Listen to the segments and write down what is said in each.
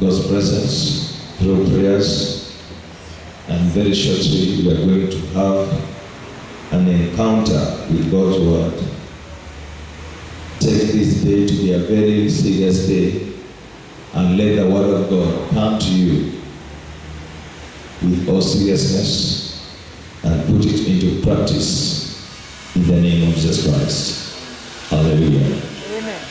God's presence through prayers, and very shortly we are going to have an encounter with God's word. Take this day to be a very serious day, and let the word of God come to you with all seriousness and put it into practice in the name of Jesus Christ. Hallelujah. Amen.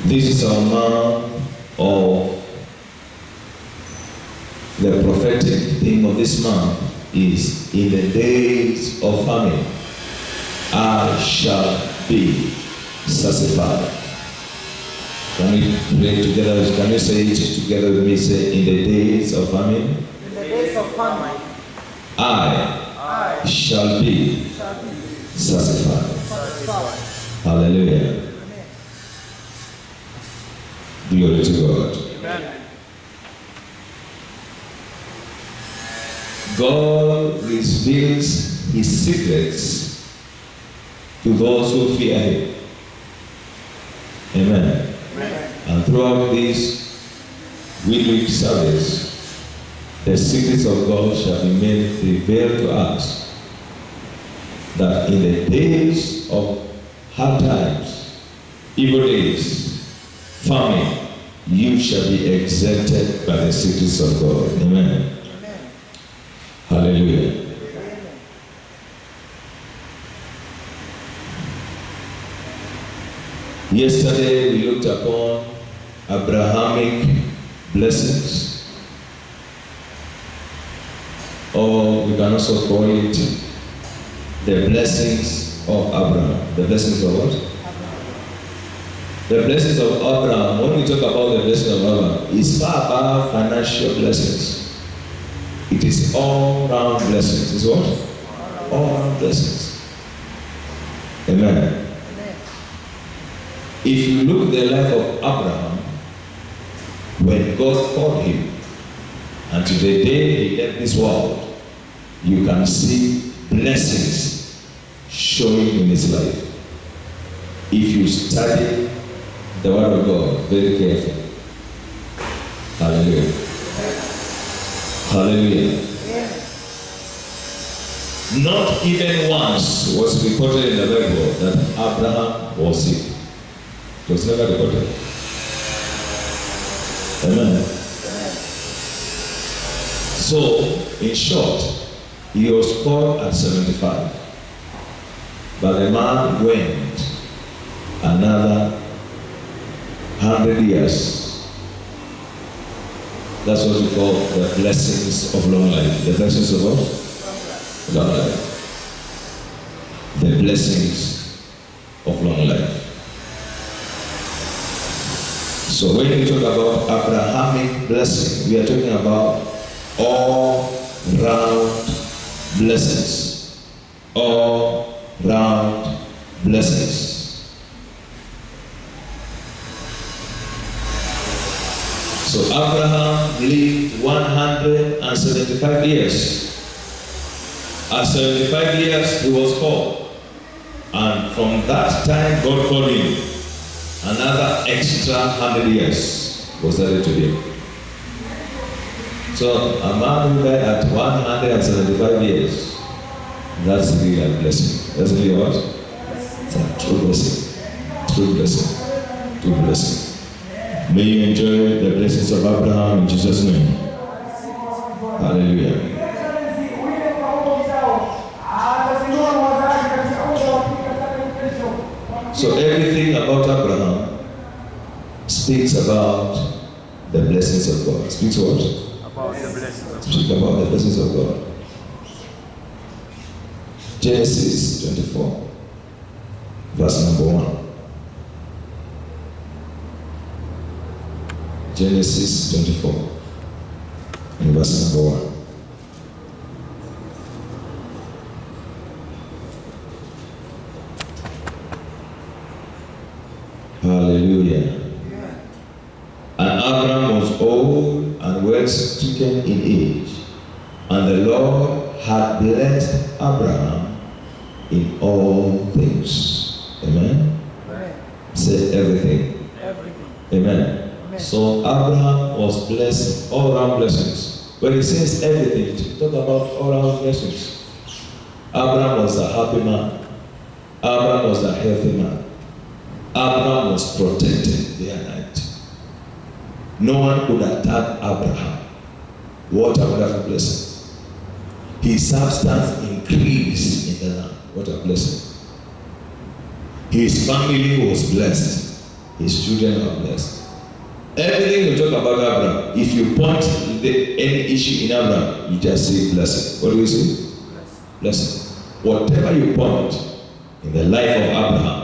This is our month of the prophetic theme of this month is in the days of famine I shall be satisfied. Can we pray together? Can you say it together with me? Say, in the days of famine, In the days of famine, I shall be satisfied. satisfied. Hallelujah. Amen. Glory to God. Amen. God reveals his secrets to those who fear him. Amen. Amen. And throughout this weekly service, the secrets of God shall be made revealed to us, that in the days of hard times, evil days, famine, you shall be exempted by the secrets of God. Amen. Amen. Hallelujah. Amen. Yesterday we looked upon Abrahamic blessings, or we can also call it the blessings of Abraham. The blessings of what? The blessings of Abraham, when we talk about the blessings of Abraham, is far above financial blessings. It is all-round blessings. It's what? All-round blessings. Amen. Amen. If you look at the life of Abraham, when God called him, and to the day he left this world, you can see blessings showing in his life. If you study the word of God very carefully. Hallelujah. Hallelujah. Amen. Not even once was reported in the Bible that Abraham was sick. It was never reported. Amen. So, in short, he was called at 75. But the man went another 100 years. That's what we call the blessings of long life. The blessings of what? Long life. The blessings of long life. So when we talk about Abrahamic blessing, we are talking about all-round blessings. All-round blessings. So Abraham lived 175 years. At 75 years he was called. And from that time God called him. Another extra 100 years was added to him. So a man who died at 175 years, that's really a blessing. That's really what? It's a true blessing. True blessing. True blessing. May you enjoy the blessings of Abraham in Jesus' name. Hallelujah. So everything about Abraham speaks about the blessings of God. Speaks what? About the blessings of God. Speak about the blessings of God. Genesis 24, verse number 1. Genesis 24, and verse number 1. Hallelujah. And Abraham was old and well stricken in age, and the Lord had blessed Abraham in all things. Amen. Amen. Amen. So Abraham was blessed, all around blessings. When he says everything, talk about all around blessings. Abraham was a happy man. Abraham was a healthy man. Abraham was protected day and night. No one could attack Abraham. What a wonderful blessing. His substance increased in the land. What a blessing. His family was blessed. His children are blessed. Everything we talk about Abraham, if you point any issue in Abraham, you just say blessing. What do you say? Blessing. Whatever you point in the life of Abraham,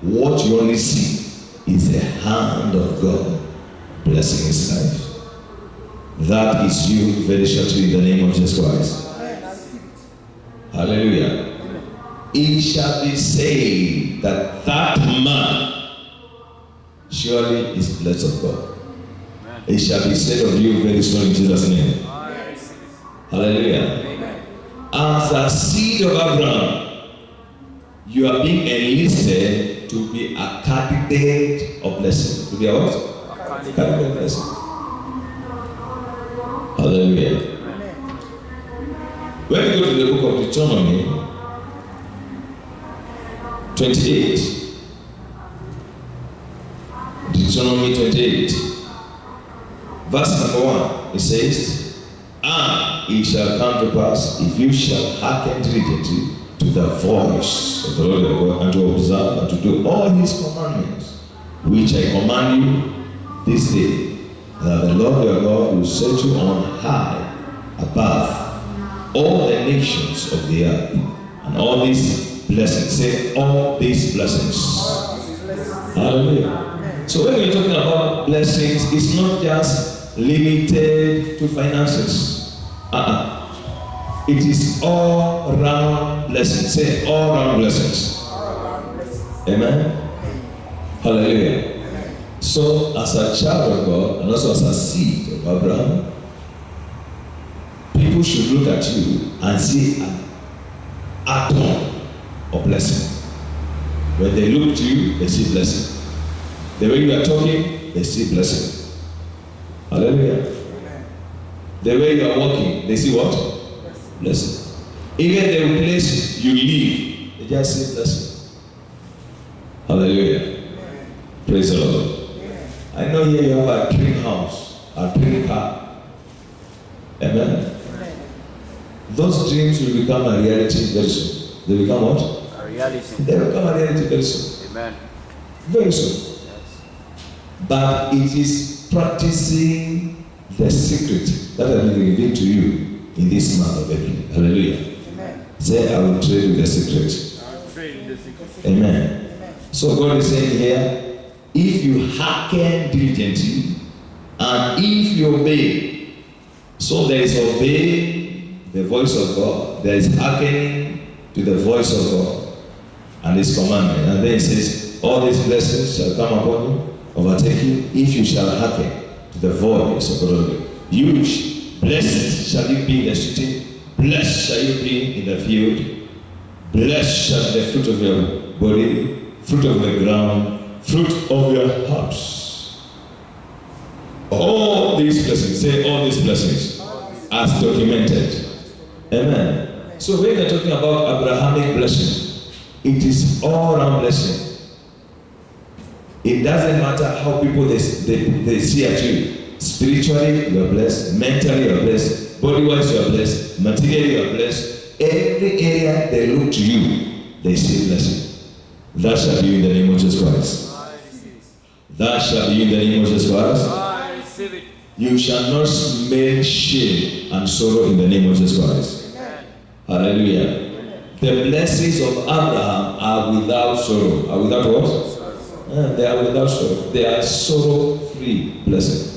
what you only see is the hand of God blessing his life. That is you very shortly in the name of Jesus Christ. Hallelujah. It shall be said that that man surely is blessed of God. It shall be said of you very soon in Jesus' name. Hallelujah. As a seed of Abraham, you are being enlisted to be a candidate of blessing. To be a what? Candidate of blessing. Hallelujah. When we go to the book of Deuteronomy 28, Deuteronomy 28, verse number 1, it says, "And it shall come to pass, if you shall hearken diligently to the voice of the Lord your God, and to observe and to do all his commandments, which I command you this day, that the Lord your God will set you on high above all the nations of the earth, and all these blessings." Say, all these blessings. Hallelujah. So when we're talking about blessings, it's not just limited to finances. It is all round blessings. Say, all round blessings. Amen. Hallelujah. So as a child of God, and also as a seed of Abraham, people should look at you and see an atom of blessing. When they look to you, they see blessing. The way you are talking, they see blessing. Hallelujah. The way you are walking, they see what? Blessing. Even the place you live, they just see blessing. Hallelujah. Praise the Lord. I know here you have a dream house, a dream car. Amen. Those dreams will become a reality very soon. They become what? A reality. They become a reality very soon. Amen. Very soon. Yes. But it is practicing the secret that I will reveal to you in this month of April. Hallelujah. Amen. Say, I will trade with the secret. I will trade in the secret. Amen. Amen. So God is saying here, if you hearken diligently and if you obey, so there is obeying the voice of God, there is hearkening to the voice of God and his commandment. And then it says, all these blessings shall come upon you, overtake you, if you shall hearken to the voice of the Lord. Blessed shall you be in the city, blessed shall you be in the field, blessed shall be the fruit of your body, fruit of the ground, fruit of your house. All these blessings, say all these blessings, as documented. Amen. So when we're talking about Abrahamic blessing, it is all around blessing. It doesn't matter how people they see at you. Spiritually, you are blessed. Mentally, you are blessed. Body-wise, you are blessed. Materially, you are blessed. Every area they look to you, they see blessing. That shall be in the name of Jesus Christ. That shall be in the name of Jesus Christ. I receive it. You shall not smell shame and sorrow in the name of Jesus Christ. Amen. Hallelujah. The blessings of Abraham are without sorrow. Are without what? They are without sorrow. They are sorrow-free blessings.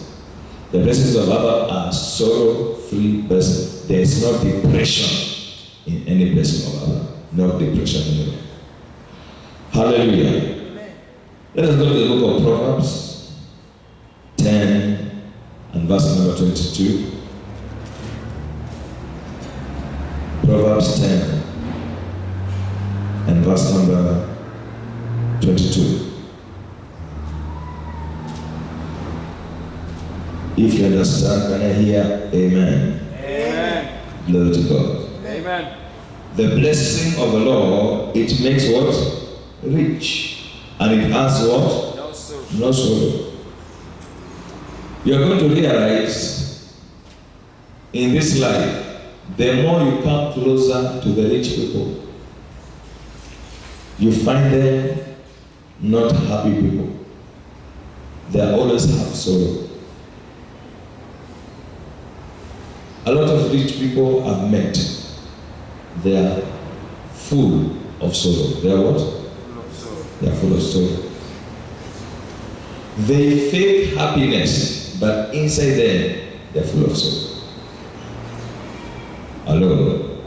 The blessings of Abraham are sorrow-free blessings. There is no depression in any blessing of Abraham. No depression in it. Hallelujah. Amen. Let us go to the book of Proverbs 10 and verse number 22. Proverbs 10 and verse number 22. If you understand, can I hear amen? Amen. Glory to God. Amen. The blessing of the Lord, it makes what? Rich. And it has what? No sorrow. No sorrow. You are going to realize in this life, the more you come closer to the rich people, you find them not happy people. They always have sorrow. A lot of rich people I've met, they are full of sorrow. They are what? Full of sorrow. They are full of sorrow. They fake happiness, but inside them, they are full of sorrow. Hello.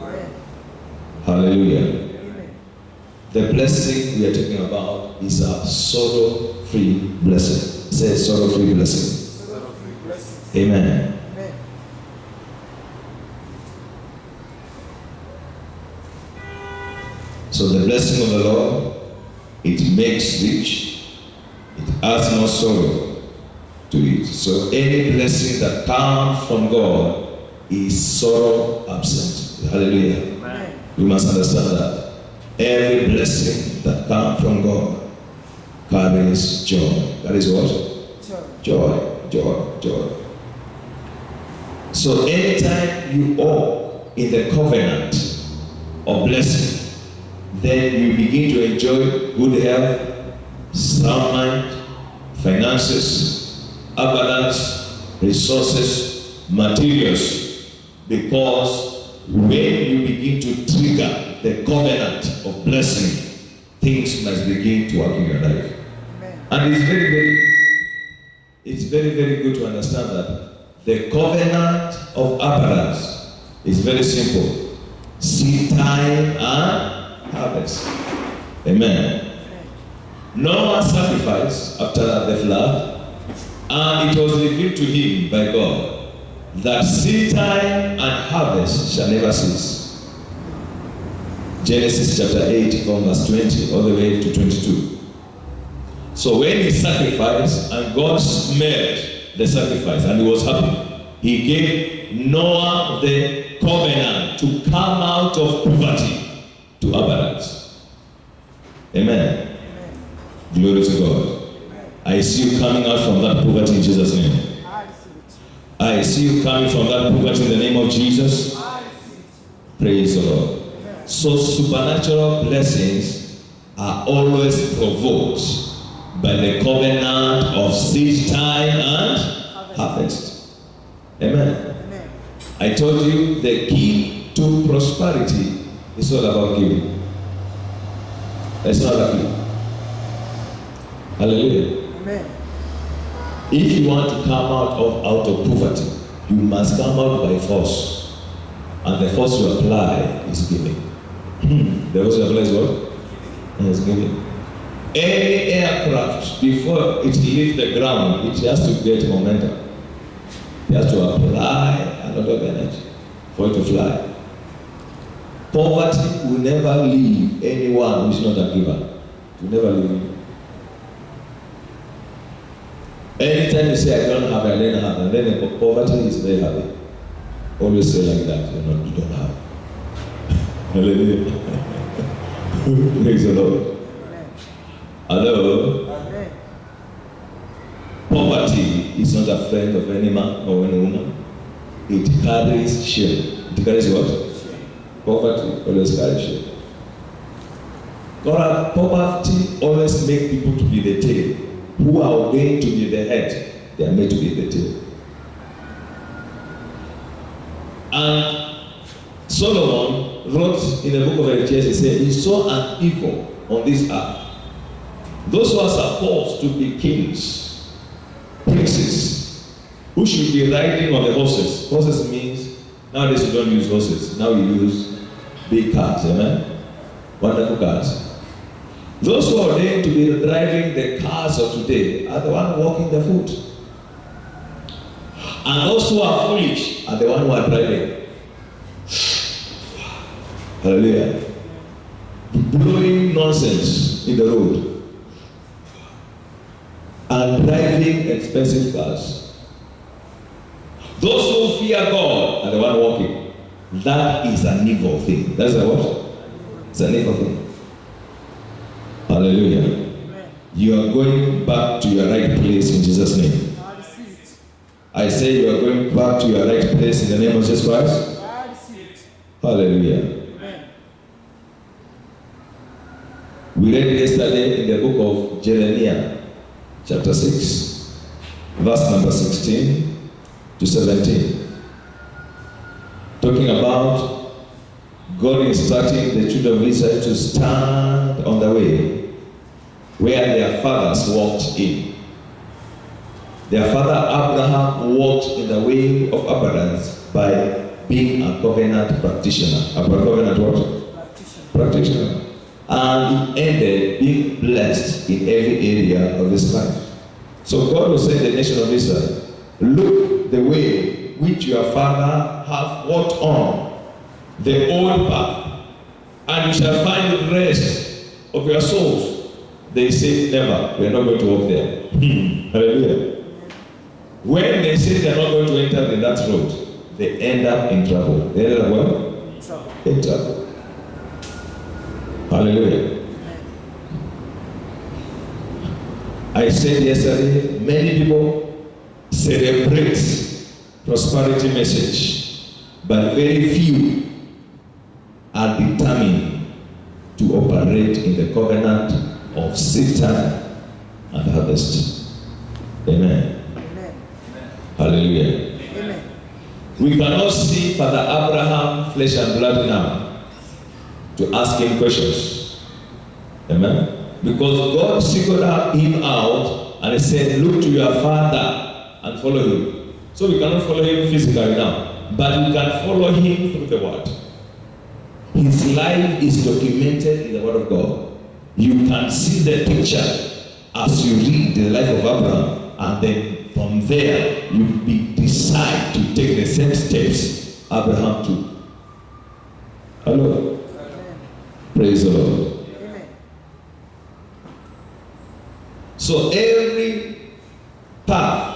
Hallelujah. The blessing we are talking about is a sorrow-free blessing. Say sorrow-free blessing. Sorrow-free blessing. Amen. So the blessing of the Lord, it makes rich, it adds no sorrow to it. So any blessing that comes from God is sorrow absent. Hallelujah. Amen. You must understand that. Every blessing that comes from God carries joy. That is what? Joy, joy, joy. So anytime you walk in the covenant of blessing, then you begin to enjoy good health, sound mind, finances, abundance, resources, materials. Because when you begin to trigger the covenant of blessing, things must begin to work in your life. Amen. And it's very good to understand that the covenant of abundance is very simple. Seed time and harvest. Amen. Noah sacrificed after the flood, and it was revealed to him by God that seed time and harvest shall never cease. Genesis chapter 8 from verse 20 all the way to 22. So when he sacrificed and God smelled the sacrifice and he was happy, he gave Noah the covenant to come out of poverty to abundance. Amen. Amen. Glory to God. Amen. I see you coming out from that poverty in Jesus' name. I see you coming from that poverty in the name of Jesus. Praise the Lord. Amen. So supernatural blessings are always provoked by the covenant of seed time and harvest. Amen. Amen. I told you the key to prosperity is all about giving. That's not a key. Hallelujah. Amen. If you want to come out of poverty, you must come out by force. And the force you apply is giving. The force you apply is what? Is giving. Any aircraft, before it leaves the ground, it has to get momentum. It has to apply a lot of energy for it to fly. Poverty will never leave anyone who is not a giver. It will never leave you. Anytime you say, I don't have, I don't have, and then the poverty is very happy. Always say like that, you don't have. Hallelujah. Praise the Lord. Hello? Amen. Poverty is not a friend of any man or any woman. It carries shame. It carries what? Shame. Poverty always carries shame. Poverty always makes people to be the tail. Who are ordained to be the head, they are made to be the tail. And Solomon wrote in the book of Ecclesiastes, he said, he saw an evil on this earth. Those who are supposed to be kings, princes, who should be riding on the horses. Horses means, nowadays you don't use horses. Now you use big cars, amen? Wonderful cars. Those who are ordained to be driving the cars of today are the ones walking the foot. And those who are foolish are the ones who are driving. Hallelujah. Blowing nonsense in the road. And driving expensive cars. Those who fear God are the one walking. That is an evil thing. That's a what? It's an evil thing. Hallelujah. Amen. You are going back to your right place in Jesus' name. I receive it. I say you are going back to your right place in the name of Jesus Christ. I receive it. Hallelujah. Amen. We read yesterday in the book of Jeremiah, chapter 6, verse number 16 to 17. Talking about God instructing the children of Israel to stand on the way where their fathers walked in. Their father Abraham walked in the way of abundance by being a covenant practitioner. A covenant what? Practitioner. And he ended being blessed in every area of his life. So God will say to the nation of Israel, look the way which your father have walked on, the old path, and you shall find rest of your souls. They say, never, we are not going to walk there. Hallelujah. When they say they are not going to enter in that road, they end up in trouble. They end up what? In trouble. Hallelujah. I said yesterday, many people celebrate prosperity message, but very few are determined to operate in the covenant of seed time and harvest. Amen. Amen. Hallelujah. Amen. We cannot see Father Abraham flesh and blood now to ask him questions. Amen. Because God singled him out and he said, look to your father and follow him. So we cannot follow him physically now, but we can follow him through the word. His life is documented in the word of God. You can see the picture as you read the life of Abraham, and then from there you decide to take the same steps Abraham took. Hello. Amen. Praise the Lord. Amen. So every path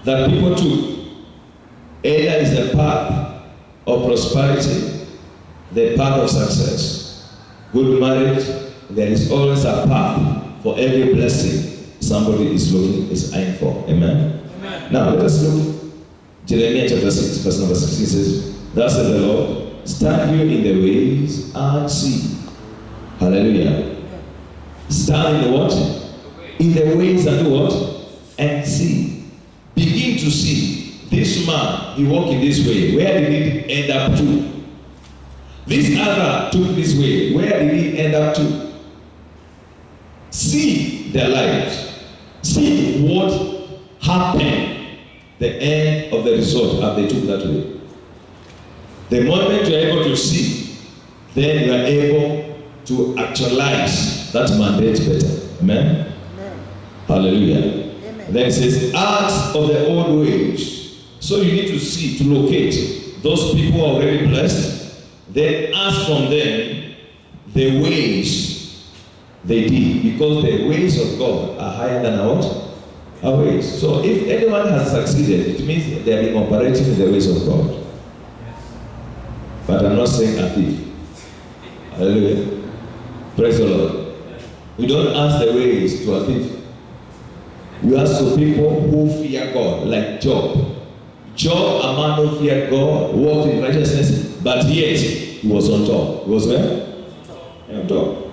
that people took, either is the path of prosperity, the path of success, good marriage, there is always a path for every blessing somebody is eyeing for. Amen. Amen. Now let us look. Jeremiah chapter 6, verse number 16 says, thus says the Lord, stand you in the ways and see. Hallelujah. Stand in the what? In the ways and do what? And see. Begin to see. This man, he walked in this way. Where did he end up to? This other took this way. Where did he end up to? See their lives. See what happened. The end of the result as they took that way. The moment you are able to see, then you are able to actualize that mandate better. Amen? Amen. Hallelujah. Amen. Then it says, acts of the old ways. So you need to see, to locate those people who are already blessed, then ask from them the ways they did. Because the ways of God are higher than our ways. So if anyone has succeeded, it means they have been operating in the ways of God. But I'm not saying a thief. Hallelujah. Praise the Lord. We don't ask the ways to a thief. You ask to people who fear God, like Job. Job, a man who feared God, walked in righteousness, but yet he was on top. He was where? On top.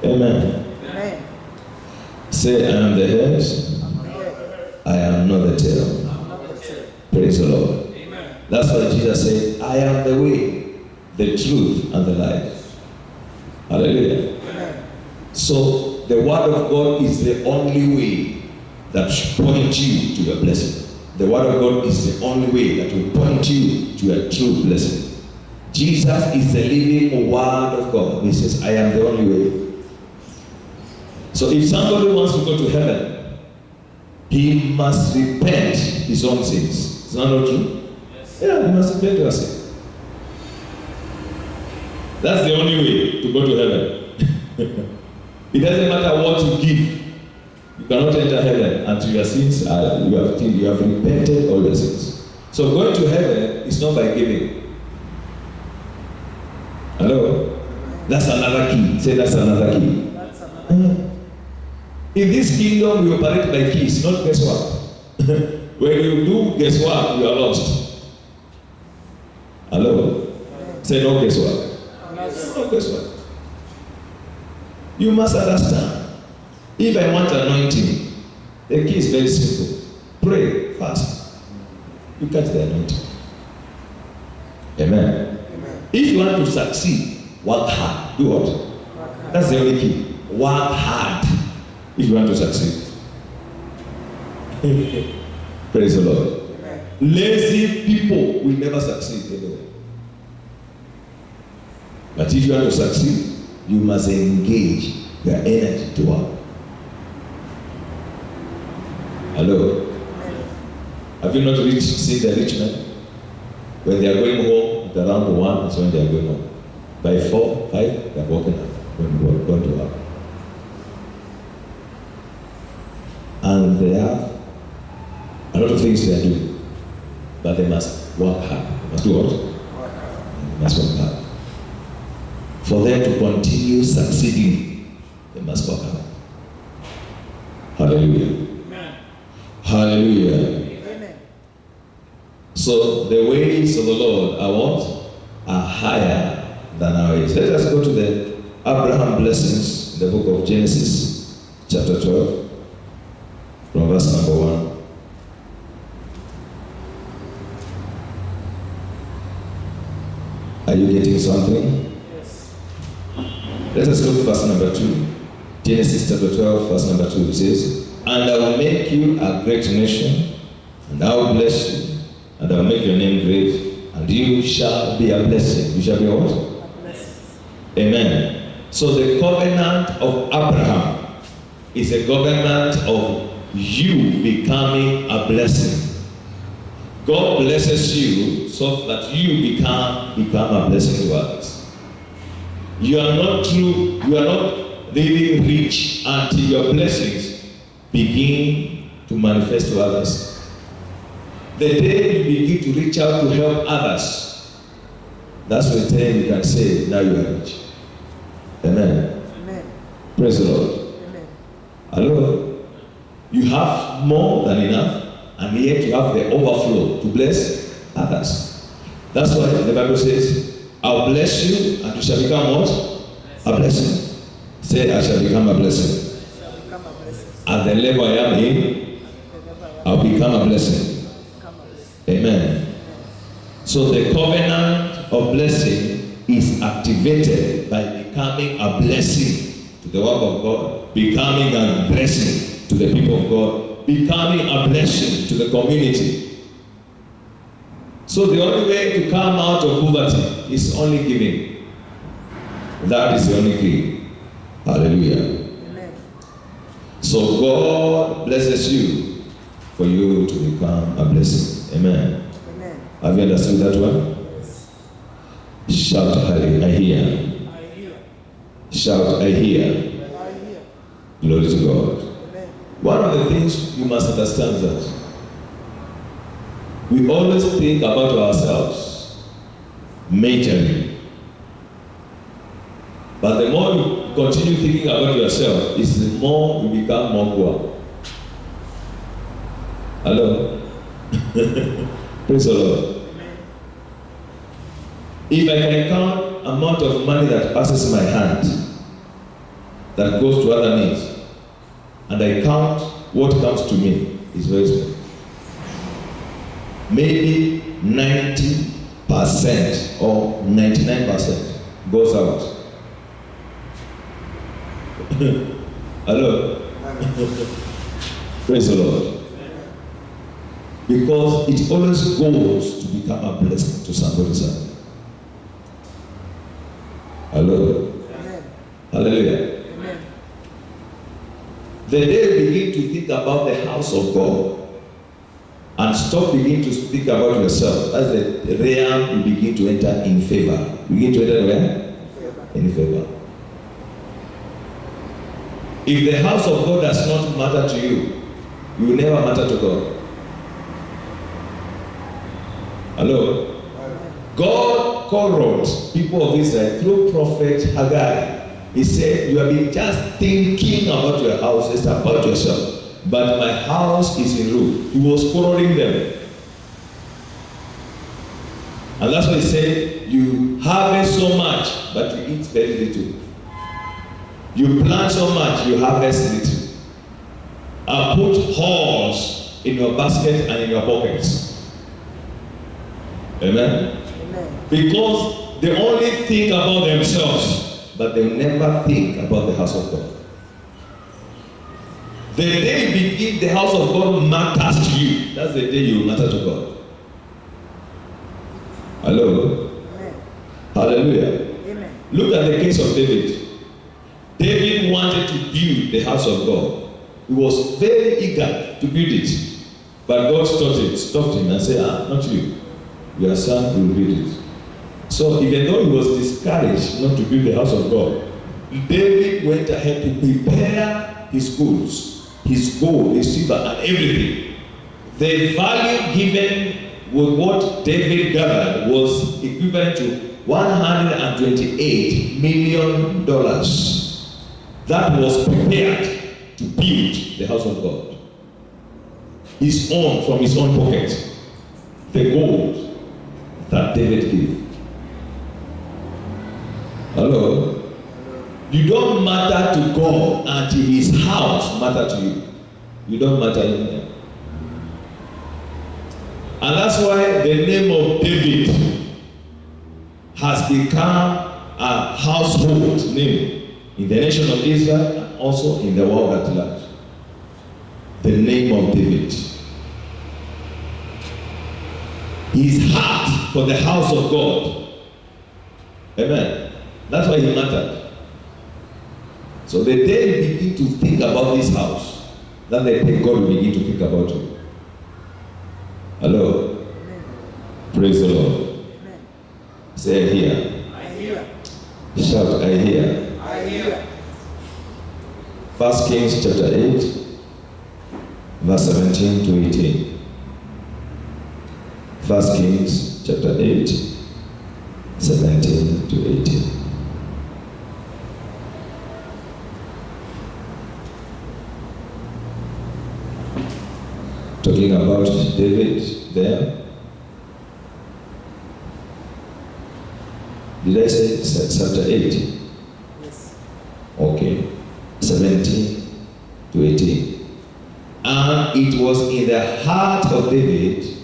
Amen. Amen. Say, I am the head, I am not the tail. Praise the Lord. Amen. That's why Jesus said, I am the way, the truth, and the life. Hallelujah. Amen. So the word of God is the only way that should point you to your blessing. The word of God is the only way that will point you to a true blessing. Jesus is the living word of God. He says, I am the only way. So if somebody wants to go to heaven, he must repent his own sins. Is that not true? Yes. Yeah, he must repent his sins. That's the only way to go to heaven. It doesn't matter what you give. You cannot enter heaven until your sins are, you have repented all your sins. So going to heaven is not by giving. Hello? That's another key. Say that's another key. In this kingdom, we operate by keys, not guesswork. When you do guesswork, you are lost. Hello? Say no guesswork. No guesswork. You must understand. If I want anointing, the key is very simple. Pray fast. You catch the anointing. Amen. Amen. If you want to succeed, work hard. Do what? That's the only key. Work hard if you want to succeed. Praise the Lord. Amen. Lazy people will never succeed anyway. But if you want to succeed, you must engage your energy to work. Hello? Have you not seen the rich men? When they are going home, at around 1 is when they are going home. By 4, 5, they are walking up, going to work. And they have a lot of things they are doing. But they must work hard. They must do what? They must work hard. For them to continue succeeding, they must work hard. Hallelujah. Amen. Hallelujah. Amen. So the ways of the Lord are what? Are higher than our ways. Let us go to the Abraham blessings in the book of Genesis, chapter 12, from verse number 1. Are you getting something? Yes. Let us look at verse number 2. Genesis chapter 12, verse number 2. It says, "And I will make you a great nation, and I will bless you, and I will make your name great, and you shall be a blessing." You shall be what? A blessing. Amen. So the covenant of Abraham is a covenant of you becoming a blessing. God blesses you so that you become a blessing to others. You are not really rich until your blessings begin to manifest to others. The day you begin to reach out to help others, that's the time you can say, now you are rich. Amen. Amen. Praise the Lord. Amen. Hello. You have more than enough, and yet you have the overflow to bless others. That's why the Bible says, I'll bless you, and you shall become what? A blessing. Say, I shall become a blessing. At the level I am in, I'll become a blessing. Amen. So the covenant of blessing is activated by becoming a blessing to the work of God, becoming a blessing to the people of God, becoming a blessing to the community. So the only way to come out of poverty is only giving. That is the only key. Hallelujah. Amen. So God blesses you for you to become a blessing. Amen. Amen. Have you understood that one? Yes. Shout, I hear. I hear. Shout, I hear. I hear. Glory to God. Amen. One of the things you must understand is that we always think about ourselves majorly. But the more you continue thinking about yourself, is the more you become more poor. Hello? Praise the Lord. Amen. If I can count amount of money that passes my hand, that goes to other needs, and I count what comes to me, is very small. Maybe 90% or 99% goes out. Hello? Praise the Lord. Because it always goes to become a blessing to somebody's life. Hello? Amen. Hallelujah. Amen. The day you begin to think about the house of God and stop beginning to think about yourself, that's the realm you begin to enter in favor. You begin to enter where? In favor. If the house of God does not matter to you, you will never matter to God. Hello? God called people of Israel through prophet Haggai. He said, you have been just thinking about your house, it's about yourself. But my house is in ruin. He was quarreling them. And that's why he said, you harvest so much, but you eat very little. You plant so much, you harvest little. I put holes in your basket and in your pockets. Amen? Amen. Because they only think about themselves, but they never think about the house of God. The day you begin, the house of God matters to you. That's the day you matter to God. Hello? Amen. Hallelujah. Amen. Look at the case of David. David wanted to build the house of God. He was very eager to build it. But God stopped him and said, not you. Your son will build it. So even though he was discouraged not to build the house of God, David went ahead to prepare his goods, his gold, his silver, and everything. The value given with what David gathered was equivalent to $128 million. That was prepared to build the house of God. His own, from his own pocket. The gold that David gave. Hello? You don't matter to God until his house matters to you. You don't matter in there. And that's why the name of David has become a household name in the nation of Israel and also in the world at large. The name of David. His heart for the house of God. Amen. That's why he mattered. So the day you begin to think about this house, then the day God will begin to think about you. Hello? Amen. Praise the Lord. Amen. Say, I hear. I hear. Shout, I hear. I hear. 1 Kings chapter 8, verse 17 to 18. 1 Kings chapter 8, 17 to 18. Talking about David there. Did I say chapter 8? Yes. Okay. 17 to 18. And it was in the heart of David,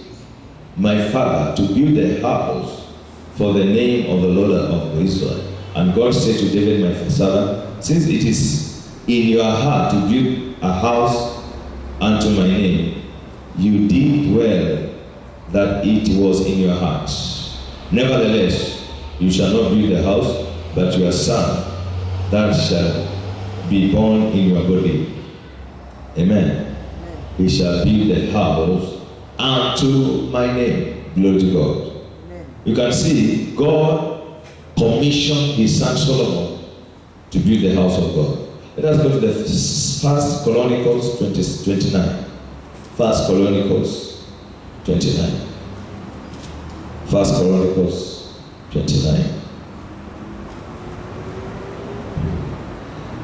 my father, to build a house for the name of the Lord of Israel. And God said to David, my servant, since it is in your heart to build a house unto my name, you did well that it was in your heart. Nevertheless, you shall not build a house, but your son that shall be born in your body. Amen. He shall build a house unto my name. Glory to God. Amen. You can see God commissioned his son Solomon to build the house of God. Let us go to the First Chronicles 29. First Chronicles 29. First Chronicles 29.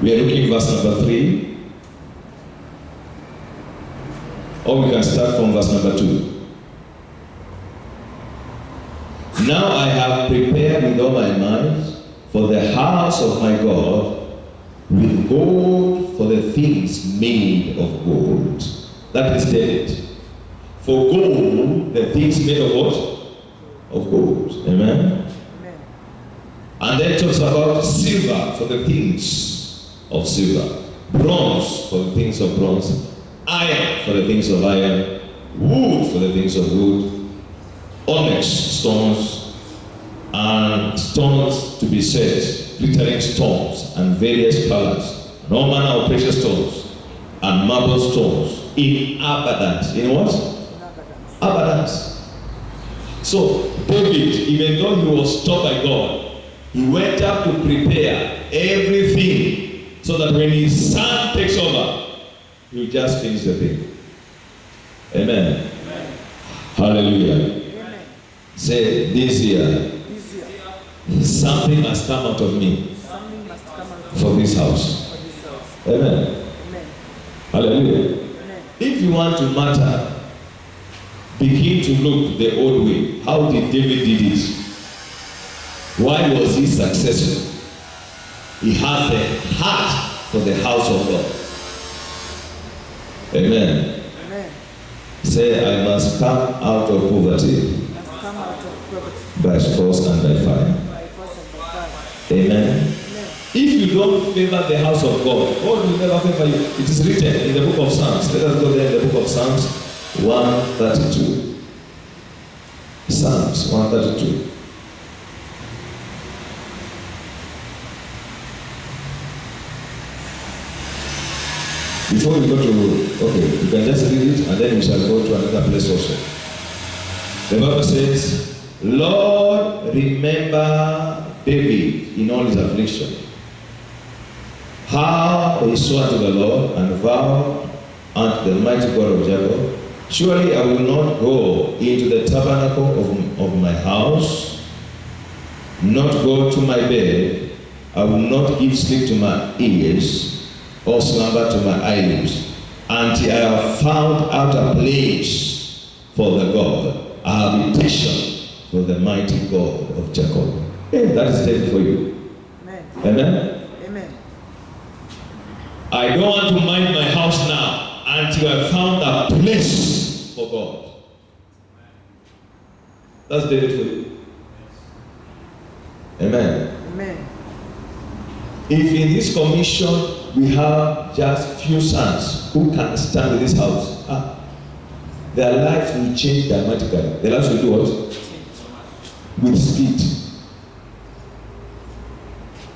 We are looking at verse number 3. Or we can start from verse number 2. Now I have prepared with all my might for the house of my God with gold for the things made of gold. That is David. For gold, the things made of what? Of gold. Amen? Amen. And then it talks about silver for the things of silver. Bronze for the things of bronze. Iron for the things of iron. Wood for the things of wood. Onyx stones. And stones to be set. Glittering stones and various colors. And all manner of precious stones. And marble stones. In abundance. In what? Abundance. So David, even though he was taught by God, he went up to prepare everything so that when his son takes over, he'll just finish the thing. Amen. Amen. Hallelujah. Amen. Say, this year, This year, something must come out of me something must come out for this house. for this house. Amen. Amen. Hallelujah. Amen. If you want to matter, begin to look the old way. How did David did it? Why was he successful? He had the heart for the house of God. Amen. Amen. Say, I must come out of poverty Must come out of poverty by force and by fire. by force and by fire. Amen. Amen. If you don't favor the house of God, God will never favor you. It is written in the book of Psalms. Let us go there in the book of Psalms 132. Psalms 132. Before we go to, okay, you can just read it and then we shall go to another place also. The Bible says, Lord, remember David in all his affliction. How he swore to the Lord and vowed unto the mighty God of Jacob, surely I will not go into the tabernacle of my house, not go to my bed, I will not give sleep to my ears, or slumber to my eyelids, until I have found out a place for the God, a habitation for the mighty God of Jacob. Hey, that is taken for you. Amen. Amen. Amen. I don't want to mind my house now until I found a place for God. That's David for you. Amen. Amen. If in this commission we have just few sons who can stand in this house, their lives will change dramatically. Their lives will do what? With speed.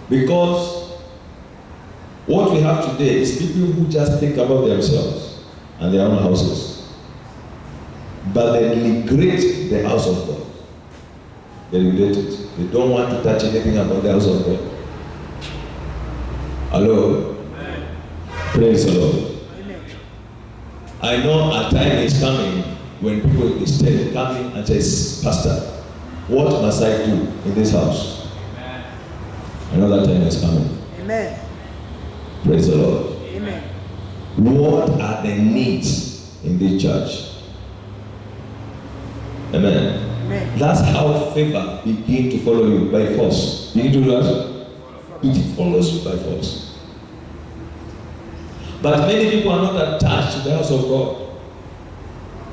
Because what we have today is people who just think about themselves and their own houses. But they neglect the house of God. They neglect it. They don't want to touch anything about the house of God. Hello? Amen. Praise the Lord. Amen. I know a time is coming when people instead coming and says, Pastor, what must I do in this house? Amen. I know that time is coming. Amen. Praise the Lord. Amen. What are the needs in this church? Amen. Amen. That's how favor begin to follow you by force. Begin to do that. It follows you by force. But many people are not attached to the house of God.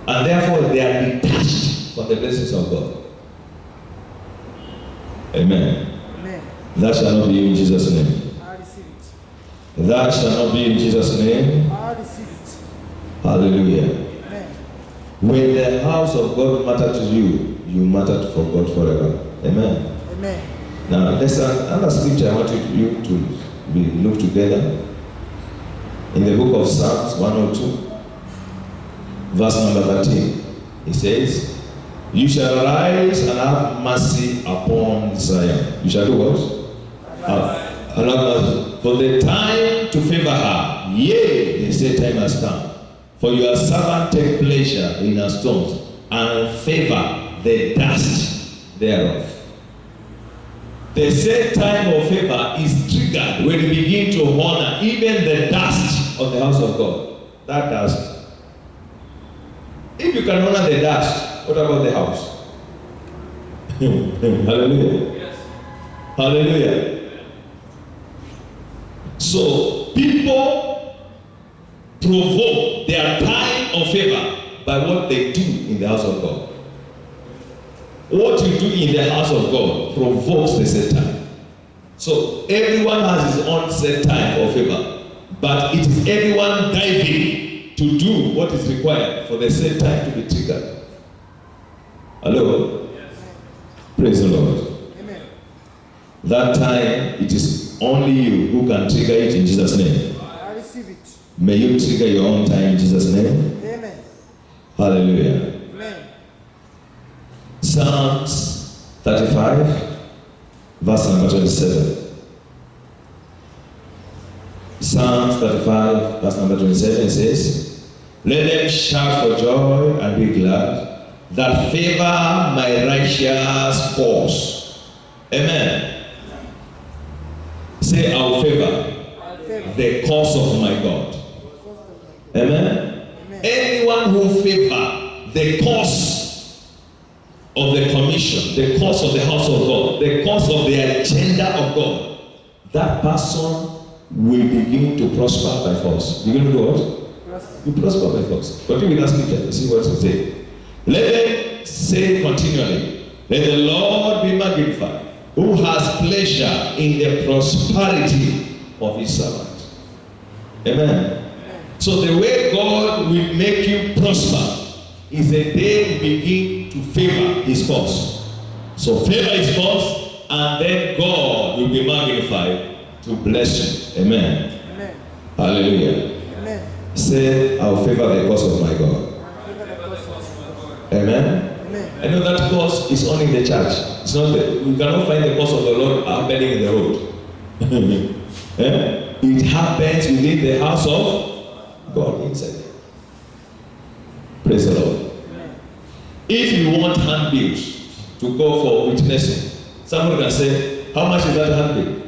And therefore they are detached from the blessings of God. Amen. Amen. That shall not be in Jesus' name. I receive it. That shall not be in Jesus' name. I receive it. Hallelujah. Amen. When the house of God matters to you, you matter for God forever. Amen. Amen. Now, there's another scripture I want you to look together. In the book of Psalms 102, verse number 13, it says, you shall arise and have mercy upon Zion. You shall do what? Have mercy. For the time to favor her, yea, they say time has come. For your servant take pleasure in her stones, and favor the dust thereof. The set time of favor is triggered when you begin to honor even the dust of the house of God. That dust. If you can honor the dust, what about the house? Hallelujah. Yes. Hallelujah. So people provoke their time of favor by what they do in the house of God. What you do in the house of God provokes the set time. So everyone has his own set time of favor, but it is everyone diving to do what is required for the set time to be triggered. Hello? Yes. Praise the Lord. Amen. That time, it is only you who can trigger it in Jesus' name. I receive it. May you trigger your own time in Jesus' name. Amen. Hallelujah. Amen. Psalms 35, verse number 27. Psalms 35, verse number 27 says, let them shout for joy and be glad that favor my righteous cause. Amen. Say, I will favor the cause of my God. Amen. Anyone who favor the cause of the commission, the cause of the house of God, the cause of the agenda of God, that person will begin to prosper by force. Begin to do what? You prosper by force. Continue with that scripture. See what it says. Let them say continually, let the Lord be magnified, who has pleasure in the prosperity of his servant. Amen. So the way God will make you prosper is the day you begin to favor his cause. So favor his cause, and then God will be magnified to bless you. Amen. Amen. Hallelujah. Amen. Say, I will favor the cause of my God. Amen. Amen. I know that cause is only in the church. It's not we cannot find the cause of the Lord happening in the road. It happens within the house of God inside. Praise the Lord. Amen. If you want handbills to go for witnessing, someone can say, how much is that handbill?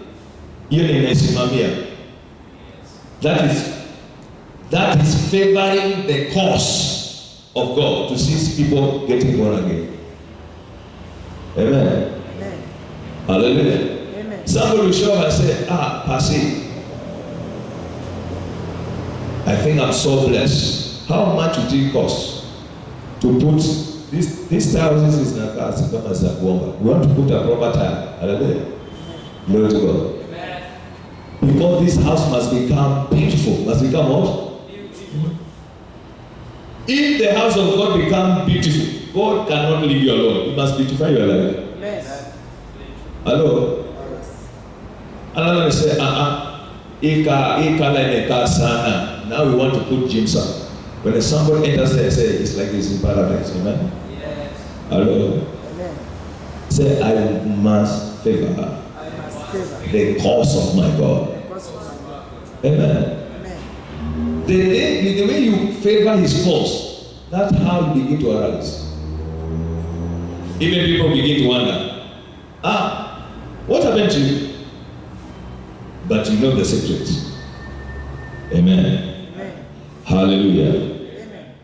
That is favoring the cause of God to see people getting born again. Amen. Amen. Hallelujah. Amen. Somebody will show up and say, Pastor, I think I'm so blessed. How much would it cost to put these thousands in a car? We want to put a proper tile. Hallelujah. Glory to God. Amen. Because this house must become beautiful. Must become what? Beautiful. If the house of God becomes beautiful, God cannot leave you alone. He must beautify your life. Yes. Hello? Another one say, now we want to put gypsum. When somebody enters there, say it's like it's in paradise. Amen? Yes. Hello? Amen. Say, I must favor the cause of my God. Amen. Amen. The way you favor his cause, that's how you begin to arise. Even people begin to wonder, what happened to you? But you know the secret. Amen. Amen. Hallelujah. Amen.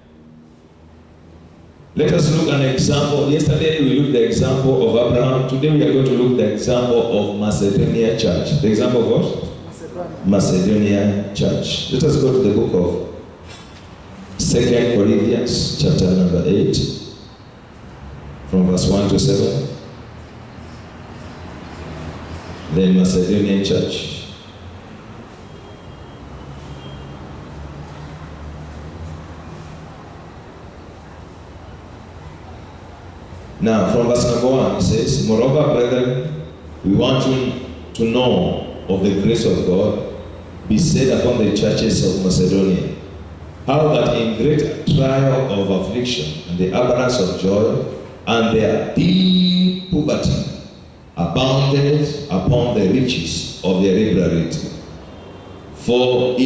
Let us look at an example. Yesterday we looked at the example of Abraham. Today we are going to look at the example of Macedonia Church. The example of what? Macedonia Church. Let us go to the book of 2 Corinthians chapter number 8 from verse 1 to 7. The Macedonian Church. Now, from verse number 1, it says, moreover, brethren, we want you to know of the grace of God be said upon the churches of Macedonia, how that in great trial of affliction and the abundance of joy and their deep poverty abounded upon the riches of their liberality. For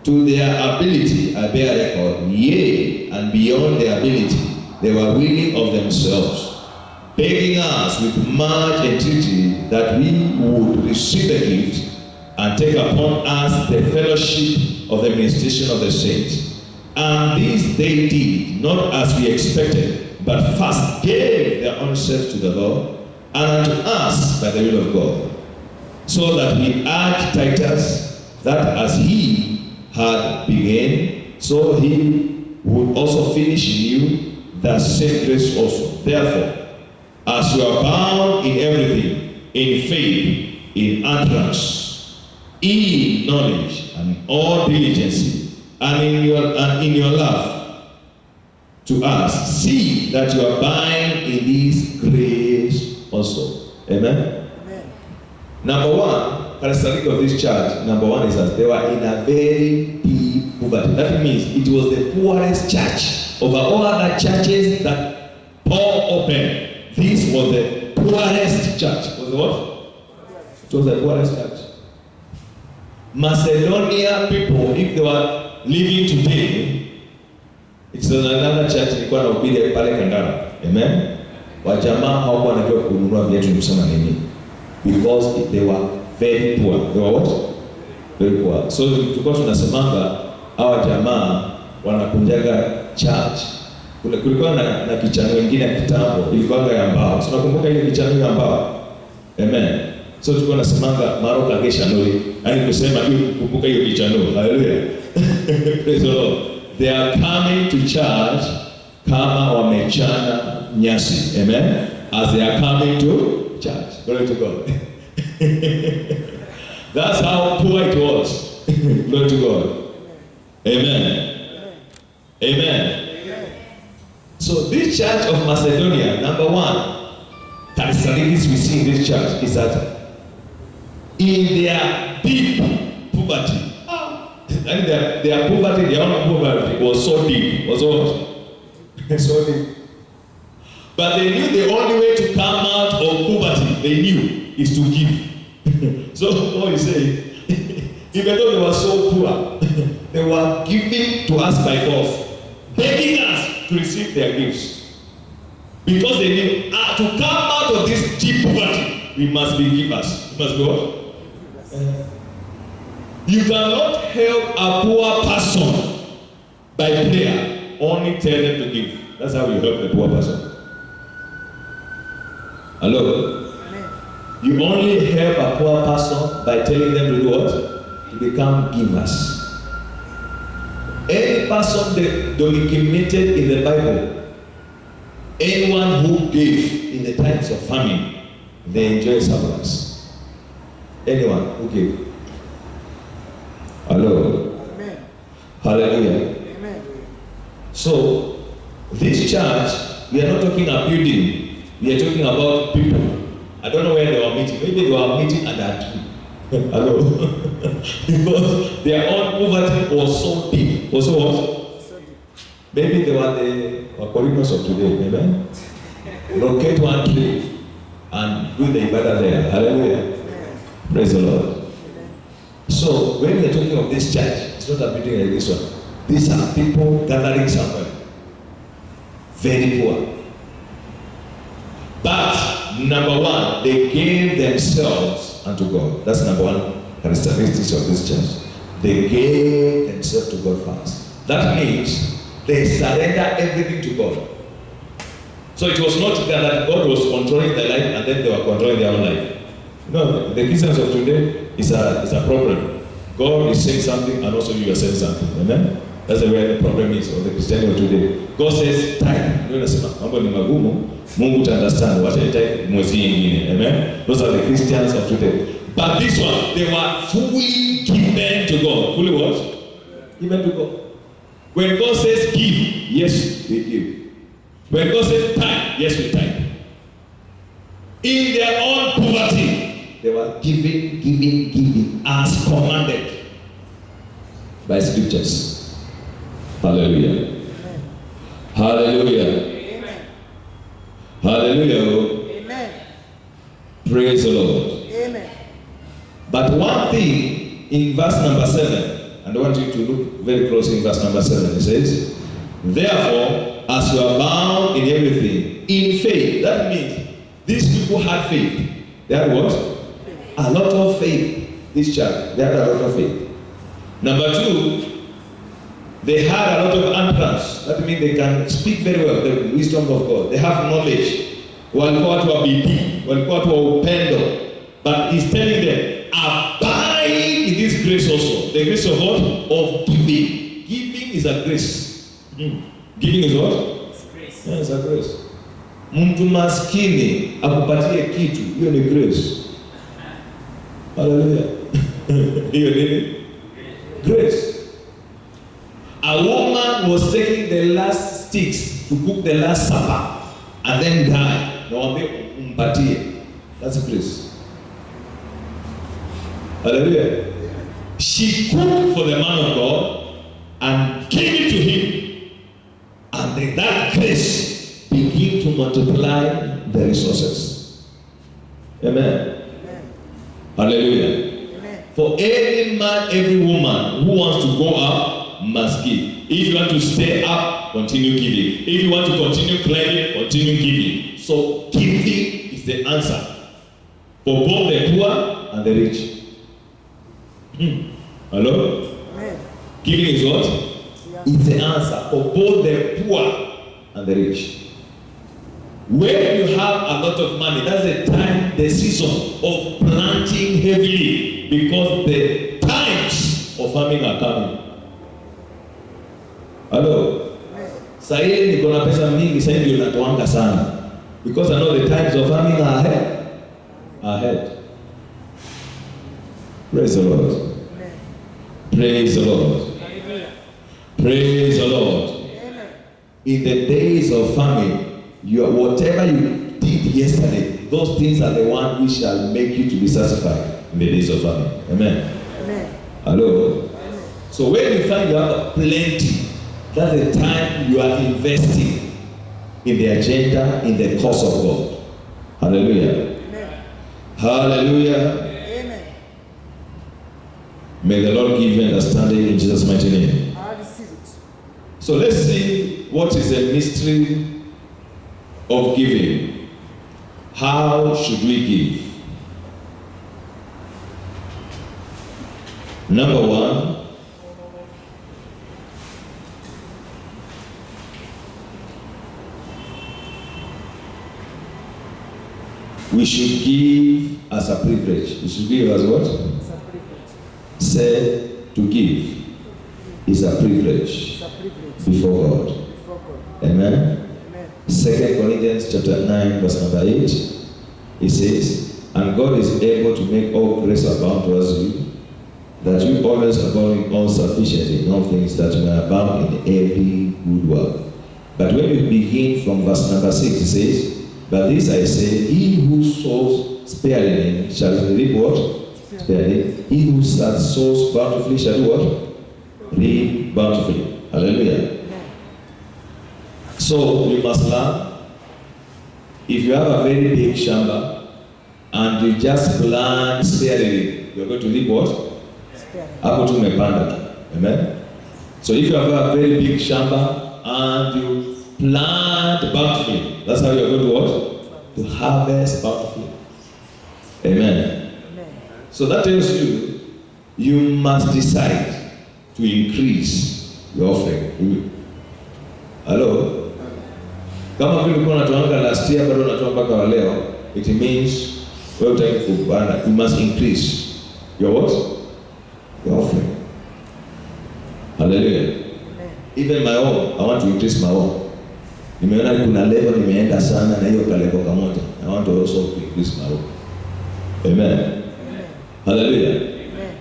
to their ability I bear record, yea, and beyond their ability, they were willing of themselves, begging us with much entreaty that we would receive the gift and take upon us the fellowship of the ministration of the saints. And this they did, not as we expected, but first gave their own selves to the Lord, and unto us by the will of God. So that we urge Titus, that as he had begun, so he would also finish in you the same grace also. Therefore, as you are bound in everything, in faith, in utterance, in knowledge, and all diligence, and in your love to us, see that you abide in this grace also. Amen. Amen. Number one, characteristic of this church, number one is that they were in a very deep poverty. That means it was the poorest church. Over all other churches that Paul opened, this was the poorest church. Was it what? It was the poorest church. Macedonia people, if they were living today, it's another church ilikuwa na ubiri pale Kandara. Amen. Wajamaa hawakuwa wanajua kununua viatu kusema nini, because they were very poor. They were what? Very poor. So tulikuwa tunasemanga hawa jamaa wanakunjaga church. Kulikuwa na kichano wengine ya kitambo ilikuwa ya mbao. So nakumbuka ile kichano ya mbao. Amen. So tulikuwa tunasemanga maroka gesha noli. Yaani kusema hiyo kukumbuka hiyo kichano. Hallelujah. Praise the Lord. They are coming to church kama wamechana nyasi. Amen. As they are coming to church. Glory to God. That's how poor it was. Glory to God. Amen. Amen. So this church of Macedonia, number one, characteristics we see in this church is that in their deep poverty, and their poverty, their own poverty was so deep, was what? So deep. But they knew the only way to come out of poverty, they knew, is to give. So what you say, even though they were so poor, they were giving to us by force, begging us to receive their gifts. Because they knew, to come out of this deep poverty, we must be givers. We must be what? You cannot help a poor person by prayer, only tell them to give. That's how you help the poor person. Hello? You only help a poor person by telling them to do what? To become givers. Any person documented in the Bible, anyone who gave in the times of famine, they enjoy surplus. Anyone who gave. Hello? Amen. Hallelujah. Amen. So, this church, we are not talking about building, we are talking about people. I don't know where they were meeting. Maybe they were meeting at that tree. Hello? Because their own poverty was so deep. Was so what? So deep. Maybe they were the Corinthians of today. Amen? Locate one tree and do the ibadah there. Hallelujah. Praise the Lord. So, when we are talking of this church, it's not a building like this one. These are people gathering somewhere. Very poor. But, number one, they gave themselves unto God. That's number one characteristics of this church. They gave themselves to God first. That means they surrender everything to God. So it was not that God was controlling their life and then they were controlling their own life. No, the Christians of today is a problem. God is saying something and also you are saying something. Amen? That's the way the problem is of the Christianity of today. God says, time. Ndio nasema mambo ni magumu. Mungu ta understand what I take mwezi nyingine. Amen? Those are the Christians of today. But this one, they were fully given to God. Fully what? Given to God. When God says give, yes, we give. When God says tithe, yes, we tithe. In their own poverty, they were giving as commanded by scriptures. Hallelujah. Amen. Hallelujah. Amen. Hallelujah. Amen. Praise the Lord. Amen. But one thing in verse number 7, and I want you to look very closely in verse number 7, it says, therefore, as you are bound in everything, in faith. That means these people had faith. They had what? A lot of faith. This church, they had a lot of faith. Number 2, they had a lot of utterance. That means they can speak very well, the wisdom of God. They have knowledge. Walikuwa watu wa bidii, walikuwa watu wa upendo. But he's telling them, abide in this grace also. The grace of what? Of giving. Giving is a grace. Giving is what? It's grace. Yeah, it's a grace. Mtu maskini akupatie kitu, hiyo ni grace. Hallelujah. Hiyo nini? Grace. A woman was taking the last sticks to cook the last supper and then die. Na wambie umpatie. That's grace. Hallelujah. She cooked for the man of God and gave it to him. And then that grace begin to multiply the resources. Amen. Amen. Hallelujah. Amen. For every man, every woman who wants to go up must give. If you want to stay up, continue giving. If you want to continue climbing, continue giving. So giving is the answer for both the poor and the rich. Hello? Amen. Giving is what? Yeah. It's the answer for both the poor and the rich. When you have a lot of money, that's the time, the season of planting heavily, because the times of farming are coming. Hello? Amen. Sasa hivi niko na pesa mingi, sasa ndio natoanga sana. Because I know the times of farming are ahead. Ahead. Praise the Lord. Amen. Praise the Lord. Hallelujah. Praise the Lord. Amen. In the days of famine, whatever you did yesterday, those things are the one which shall make you to be satisfied in the days of famine. Amen. Amen. Hello. Amen. So when you find you have plenty, that's the time you are investing in the agenda, in the cause of God. Hallelujah. Amen. Hallelujah. Amen. May the Lord give you understanding in Jesus' mighty name. I receive it. So let's see what is the mystery of giving. How should we give? Number one, we should give as a privilege. We should give as what? It's a privilege. Say to give is a privilege It's a privilege before God. before God. Amen. Amen. 2 Corinthians chapter 9 verse number 8, it says, and God is able to make all grace abound towards you, that you always abound in all sufficiency in all things, that you may abound in every good work. But when you begin from verse number 6, it says, but this I say, he who sows sparingly shall reap what? Sparingly. He who sows bountifully shall do what? Reap bountifully. Hallelujah. Amen. So you must learn. If you have a very big shamba and you just plant sparingly, you're going to reap what? Sparingly. Hapo tumepanda. Amen. So if you have a very big shamba and you plant bountifully, that's how you're going to what? To harvest bountifully. Amen. Amen. So that tells you, you must decide to increase your offering. Hello? Kama vile ulikuwa unatoanga last year bado unatoa mpaka wa leo, it means wewe utaki kupanda. You must increase your what? Your offering. Hallelujah. Amen. Even my own, I want to increase my own. Nimeona kuna level nimeenda sana na hiyo kaleko kamoja. I want to also increase my own. Amen. Amen. Hallelujah. Amen.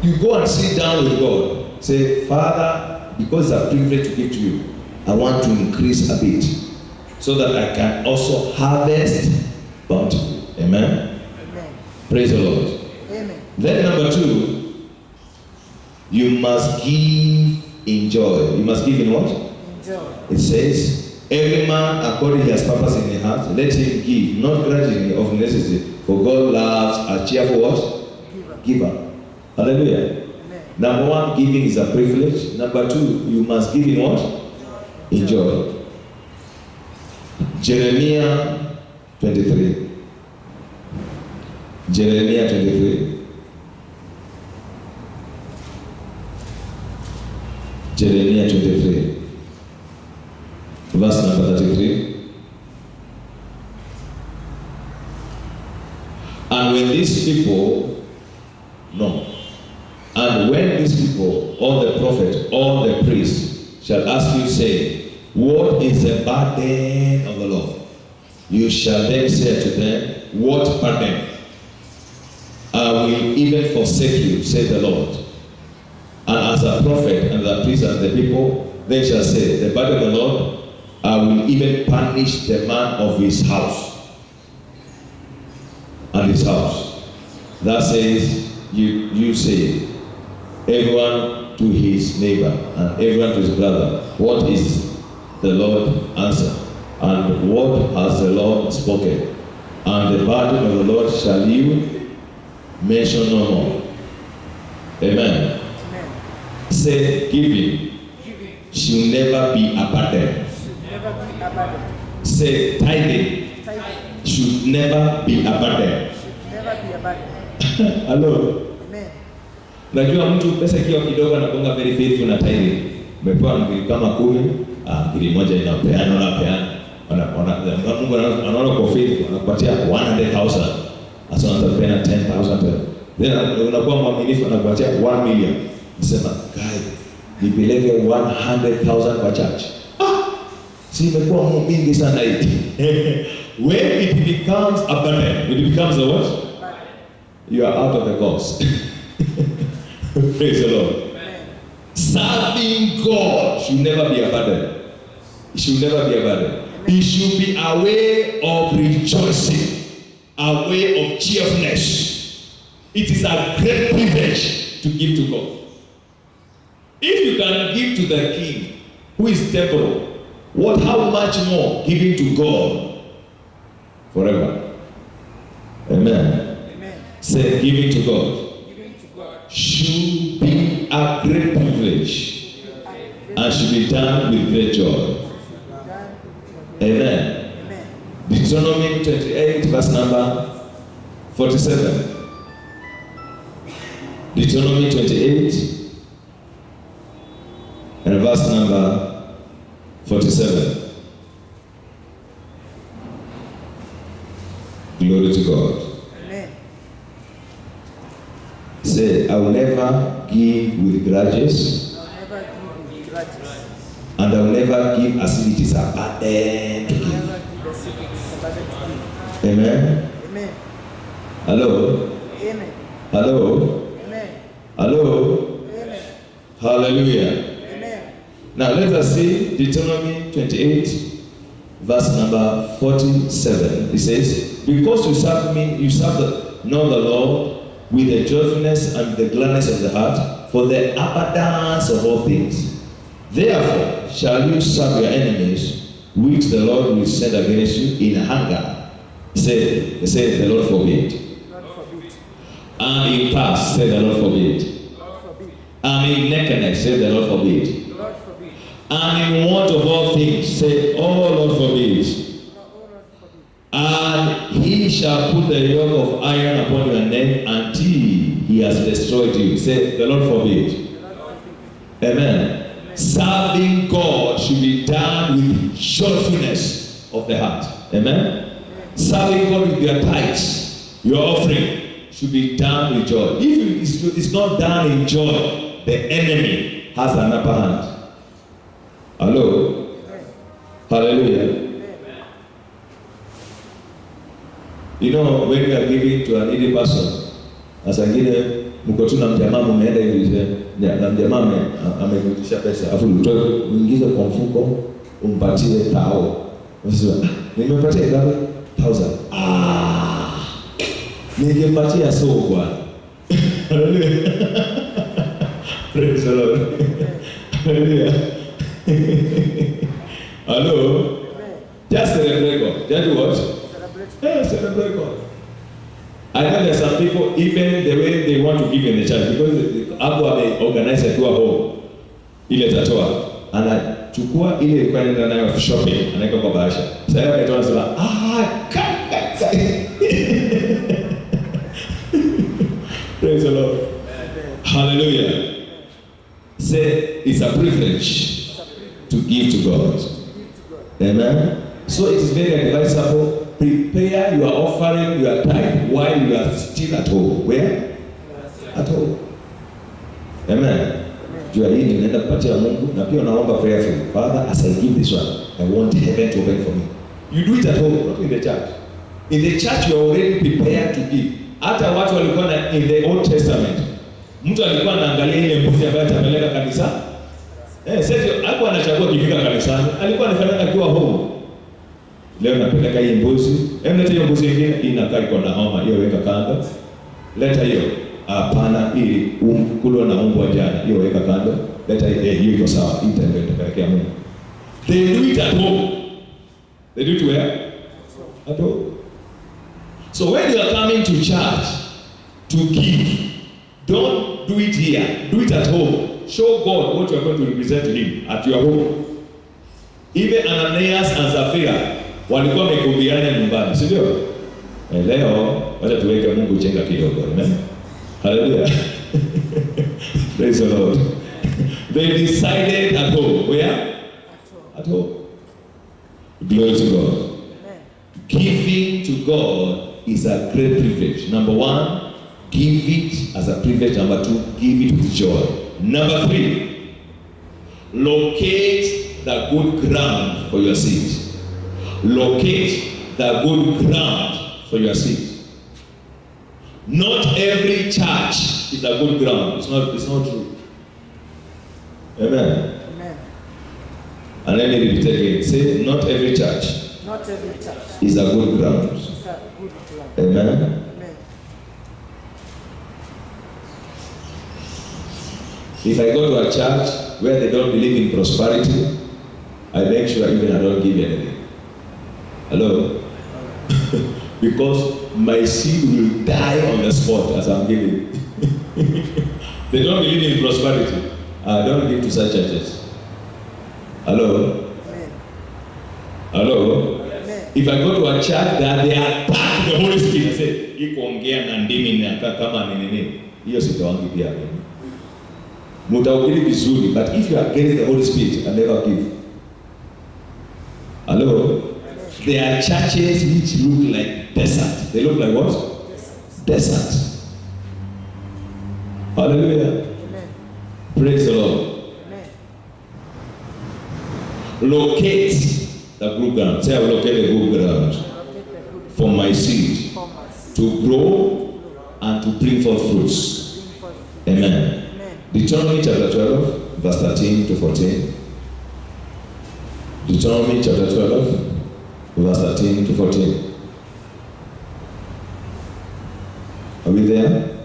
You go and sit down with God. Say, Father, because it's a privilege to give to you, I want to increase a bit so that I can also harvest bountifully. Amen. Amen. Praise the Lord. Amen. Then number 2, you must give in joy. You must give in what? Enjoy. It says, every man according to his purpose in his heart, let him give, not grudgingly of necessity, for God loves a cheerful what? Giver. Giver. Hallelujah. Amen. Number 1, giving is a privilege. Number 2, you must give in what? In joy. Jeremiah 23. Jeremiah 23. Jeremiah 23. Verse number 33. And when these people, no. And when these people, all the prophets, all the priests, shall ask you, say, what is the burden of the Lord? You shall then say to them, what burden? I will even forsake you, said the Lord. And as a prophet and the priest and the people, they shall say, the burden of the Lord, I will even punish the man of his house and his house. That says, you say, everyone to his neighbor and everyone to his brother, what is the Lord answer? And what has the Lord spoken? And the burden of the Lord shall you mention no more. Amen. Amen. Say, giving Giving should never be a burden. should never be a burden. Say, tithing Tithing should never be a burden. should never be a burden. Hello. Amen. Unajua mtu pesa ikiwa kidogo anakuanga very faithful na tithing. Umepewa ngiri kama 10, ngiri moja inapeana. Mungu anaona kwa faith anakupatia 100,000. Asa anaanza kupeana 10,000. Then unakuwa mwaminifu anakupatia 1 million. Unasema, "Guys, nipeleke 100,000 kwa church." Si imekuwa mingi sana hivi. When it becomes a burden, it becomes a what? You are out of the course. Praise the Lord. Amen. Serving God should never be a burden. It should never be a burden. It should be a way of rejoicing, a way of cheerfulness. It is a great privilege to give to God. If you can give to the King, who is temporal, how much more giving to God forever? Amen. Amen. Say, giving to God Giving to God should be a great privilege and should be done with great joy. should be done. Amen. Amen. Deuteronomy 28, verse number 47. Deuteronomy 28 and verse number 47. Glory to God. Amen. Say, I will never give with grudges, I'll never give with grudges. and I will never give as it is a burden to I'll give. never give a secret is a burden to give. Amen. Amen. Hello. Amen. Hello. Amen. Hello. Amen. Hallelujah. Amen. Now let us see Deuteronomy 28, verse number 47. It says, because you serve me, you serve the Lord with the joyfulness and the gladness of the heart, for the abundance of all things. Therefore shall you serve your enemies, which the Lord will send against you in hunger. Say the Lord forbid. Lord forbid. And in thirst, say the Lord forbid. Lord forbid. And in nakedness, say the Lord forbid. Lord forbid. And in want of all things, say, oh Lord forbid. Lord forbid. And he shall put the yoke of iron upon your neck until he has destroyed you. Say, the Lord forbid. Lord forbid. Amen. Serving God should be done with joyfulness of the heart. Amen. Serving God with your tithes, your offering, should be done with joy. If it's not done in joy, the enemy has an upper hand. Hello? Amen. Hallelujah. Amen. You know, when you are giving to a needy person, as a giver, mko tu na mjamaa mmeenda hivi na mjamaa amekutisha pesa, afu utoe uingize kwa mfuko umpatie tao. Unasema, nimepatia ngapi? 1,000. Ningempatia so bwana. Hallelujah. Praise the Lord. Hallelujah. Hello. Amen. Just celebrate God. Just do what? Celebrate. Yeah, celebrate God. I know there are some people, even the way they want to give in the church, because hapo organize a tour home, ile tatoa, anachukua ile ilikuwa inaenda nayo shopping, anaweka kwa bahasha. Sasa watu wanasema, kaka. Praise the Lord. Amen. Hallelujah. Say, it's a privilege to give to God. Give to God. Amen. So it is very advisable. Prepare your offering, your tithe while you are still at home. Where? At home. Amen. Jua hii ninaenda kupatia Mungu na pia unaomba prayerfully. Father, as I give this one, I want heaven to open for me. You do it at home, not in the church. In the church you are already prepared to give. Hata watu walikuwa in the Old Testament. Mtu alikuwa anaangalia ile mbuzi ambayo atapeleka kanisa. Sasa hapo anachagua kifika kanisani. Alikuwa anafanya akiwa home. Leo napeleka hii mbuzi. Leta hiyo mbuzi nyingine inakaa iko na homa, hiyo weka kando. Leta hiyo. Hapana, ili kulwa na mbwa jana, hiyo weka kando. Leta hiyo iko sawa. Itapelekea Mungu. They do it at home. They do it where? At home. So when you are coming to church, to give. Don't do it here. Do it at home. Show God what you are going to represent to him at your home. Even Ananias and Sapphira walikuwa wamekumbirana nyumbani, si ndio? Leo wacha tuweke Mungu chenga kidogo. Amen. Hallelujah. Praise the Lord. They decided at home. Where? At home. Glory to God. Amen. Giving to God is a great privilege. Number one, give it as a privilege. Number two, give it with joy. Number three, locate the good ground for your seed. Locate the good ground for your seed. Not every church is a good ground. It's not true. Amen. Amen. And let me repeat again. Say, not every church Not every church is a good ground. is a good ground. Amen. Amen. If I go to a church where they don't believe in prosperity, I make sure even I don't give anything. Hello? Because my seed will die on the spot as I'm giving. They don't believe in prosperity. I don't give to such churches. Hello? Amen. Hello? Amen. If I go to a church that they attack the Holy Spirit, I say, hii kuongea na ndimi na kama nini, hiyo sitawangi pia. Mutahubiri vizuri, but if you are against the Holy Spirit, I never give. Hello? There are churches which look like desert. They look like what? Desert. Hallelujah. Amen. Praise the Lord. Amen. Locate the good ground. Say, I will locate the good ground Locate the good for my seed farmers. to grow and to bring forth fruits. Bring forth fruit. Amen. Amen. Deuteronomy chapter 12, verse 13 to 14. Deuteronomy chapter 12, verse 13 to 14. Are we there?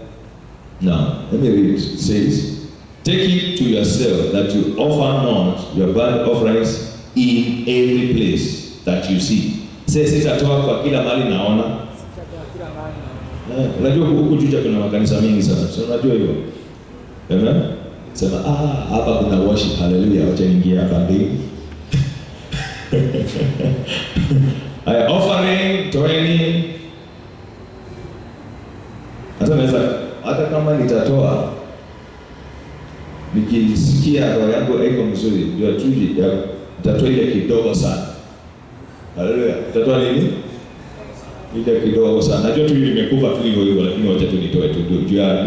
Now, let me read. It says, take it to yourself that you offer not your burnt offerings in every place that you see. Say, sitatoa kwa kila mahali naona. Sitatoa kila mahali. Unajua huku Juja kuna makanisa mingi sana. So unajua hivyo. Amen. Sema hapa kuna worship. Hallelujah. Wacha niingie hapa ndani. I offering toeni. Sasa naweza hata kama nitatoa nikisikia roho yangu haiko mzuri ndio tuji nitatoa ile kidogo sana. Hallelujah. Nitatoa nini? Ile kidogo sana. Najua tu nimekufa tu hivyo lakini wacha tu nitoe tu juu ya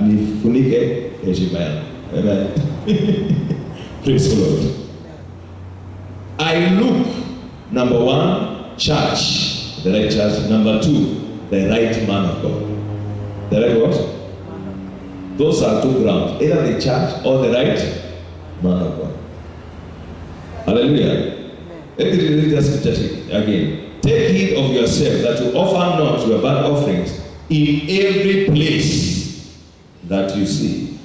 nifunike heshima yangu. Amen. Praise the Lord. I look, number one, church, the right church. Number two, the right man of God. The right what? Those are two grounds. Either the church or the right man of God. Hallelujah. Let me read the scripture again. Take heed of yourself that you offer not your burnt offerings in every place that you see,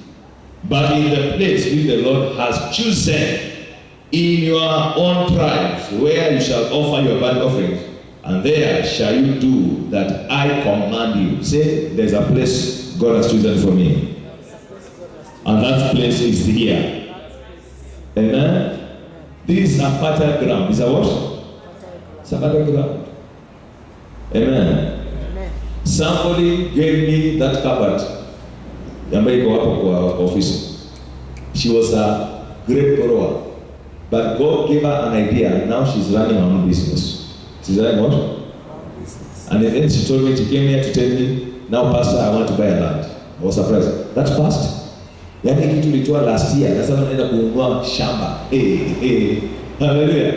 but in the place which the Lord has chosen in your own tribes, where you shall offer your burnt offerings, and there shall you do that I command you. Say, there's a place God has chosen for me, and that place is here. Amen. This is a fertile ground. Is a what? It's a fertile ground. Amen. Amen. Somebody gave me that cupboard ambayo iko hapo kwa office. She was a great borrower, but God gave her an idea. Now she's running her own business. She's running what? Business. And then she told me, she came here to tell me, now pastor, I want to buy a land. I was surprised. That fast? Yaani kitu nilitoa last year, na sasa naenda kununua shamba. Hallelujah.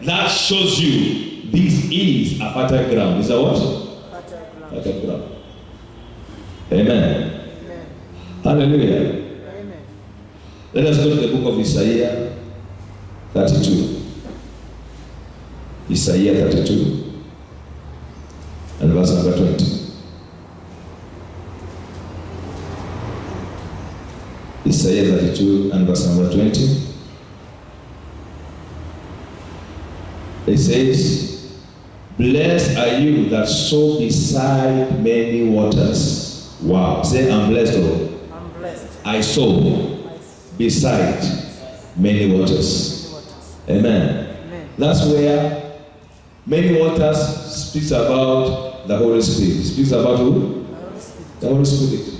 That shows you this is a fertile ground. Is that what? Fertile ground. Fertile ground. Amen. Amen. Hallelujah. Amen. Let us go to the book of Isaiah 32. Isaiah 32 and verse number 20. Isaiah 32 and verse number 20. It says, blessed are you that sow beside many waters, Wow. Say, I'm blessed. Oh. I'm blessed. I saw I see beside many waters. many waters. Amen. Amen. That's where many waters speaks about the Holy Spirit. Speaks about who? The Holy Spirit. The Holy Spirit.